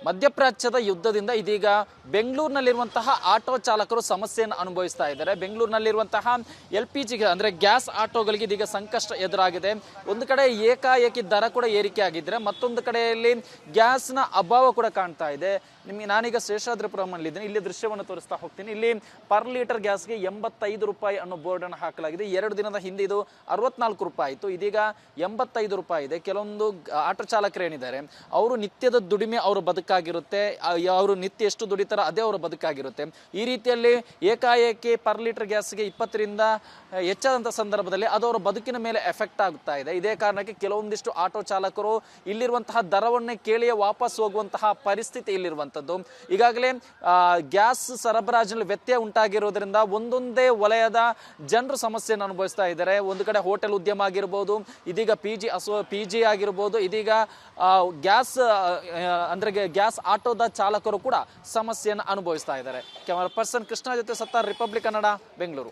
ಮಧ್ಯಪ್ರಾಚ್ಯದ ಯುದ್ಧದಿಂದ ಇದೀಗ ಬೆಂಗಳೂರಿನಲ್ಲಿರುವಂತಹ ಆಟೋ ಚಾಲಕರು ಸಮಸ್ಯೆಯನ್ನು ಅನುಭವಿಸ್ತಾ ಇದ್ದಾರೆ. ಬೆಂಗಳೂರಿನಲ್ಲಿರುವಂತಹ LPG ಅಂದರೆ ಗ್ಯಾಸ್ ಆಟೋಗಳಿಗೆ ಇದೀಗ ಸಂಕಷ್ಟ ಎದುರಾಗಿದೆ. ಒಂದು ಕಡೆ ಏಕಾಏಕಿ ದರ ಕೂಡ ಏರಿಕೆ ಆಗಿದ್ರೆ, ಮತ್ತೊಂದು ಕಡೆಯಲ್ಲಿ ಗ್ಯಾಸ್ನ ಅಭಾವ ಕೂಡ ಕಾಣ್ತಾ ಇದೆ. ನಾನೀಗ ಶೇಷಾದ್ರಿಪುರಮಲ್ಲಿದ್ದೀನಿ. ಇಲ್ಲಿ ದೃಶ್ಯವನ್ನು ತೋರಿಸ್ತಾ ಹೋಗ್ತೀನಿ. ಇಲ್ಲಿ ಪರ್ ಲೀಟರ್ ಗ್ಯಾಸ್ಗೆ 85 ರೂಪಾಯಿ ಅನ್ನೋ ಬೋರ್ಡ್ ಅನ್ನು ಹಾಕಲಾಗಿದೆ. 2 ದಿನದ ಹಿಂದೆ ಇದು 64 ರೂಪಾಯಿ ಇತ್ತು, ಇದೀಗ 85 ರೂಪಾಯಿ ಇದೆ. ಕೆಲವೊಂದು ಆಟೋ ಚಾಲಕರು ಏನಿದ್ದಾರೆ ಅವರು ನಿತ್ಯದ ದುಡಿಮೆ ಅವರ ಬದುಕಾಗಿರುತ್ತೆ, ಅವರು ನಿತ್ಯ ಎಷ್ಟು ದುಡಿತಾರ ಅದೇ ಅವರ ಬದುಕಾಗಿರುತ್ತೆ. ಈ ರೀತಿಯಲ್ಲಿ ಏಕಾಏಕಿ ಪರ್ ಲೀಟರ್ ಗ್ಯಾಸ್ಗೆ 20ರಿಂದ ಹೆಚ್ಚಾದಂಥ ಸಂದರ್ಭದಲ್ಲಿ ಅದು ಅವರ ಬದುಕಿನ ಮೇಲೆ ಎಫೆಕ್ಟ್ ಆಗುತ್ತಾ ಇದೆ. ಇದೇ ಕಾರಣಕ್ಕೆ ಕೆಲವೊಂದಿಷ್ಟು ಆಟೋ ಚಾಲಕರು ಇಲ್ಲಿರುವಂತಹ ದರವನ್ನೇ ಕೇಳಿಯೇ ವಾಪಸ್ ಹೋಗುವಂತಹ ಪರಿಸ್ಥಿತಿ ಇಲ್ಲಿರುವಂಥದ್ದು. ಈಗಾಗಲೇ ಗ್ಯಾಸ್ ಸರಬರಾಜಿನಲ್ಲಿ ವ್ಯತ್ಯಯ ಉಂಟಾಗಿರೋದ್ರಿಂದ ಒಂದೊಂದೇ ವಲಯದ ಜನರು ಸಮಸ್ಯೆಯನ್ನು ಅನುಭವಿಸ್ತಾ ಇದ್ದಾರೆ. ಒಂದು ಕಡೆ ಹೋಟೆಲ್ ಉದ್ಯಮ ಆಗಿರ್ಬೋದು, ಇದೀಗ PG ಆಗಿರ್ಬೋದು, ಇದೀಗ ಗ್ಯಾಸ್ ಆಟೋದ ಚಾಲಕರು ಕೂಡ ಸಮಸ್ಯೆಯನ್ನು ಅನುಭವಿಸ್ತಾ ಇದ್ದಾರೆ. ಕ್ಯಾಮರಾ ಪರ್ಸನ್ ಕೃಷ್ಣ ಜೊತೆ ಸತ್ತಾರ್, ರಿಪಬ್ಲಿಕ್ ಕನ್ನಡ, ಬೆಂಗಳೂರು.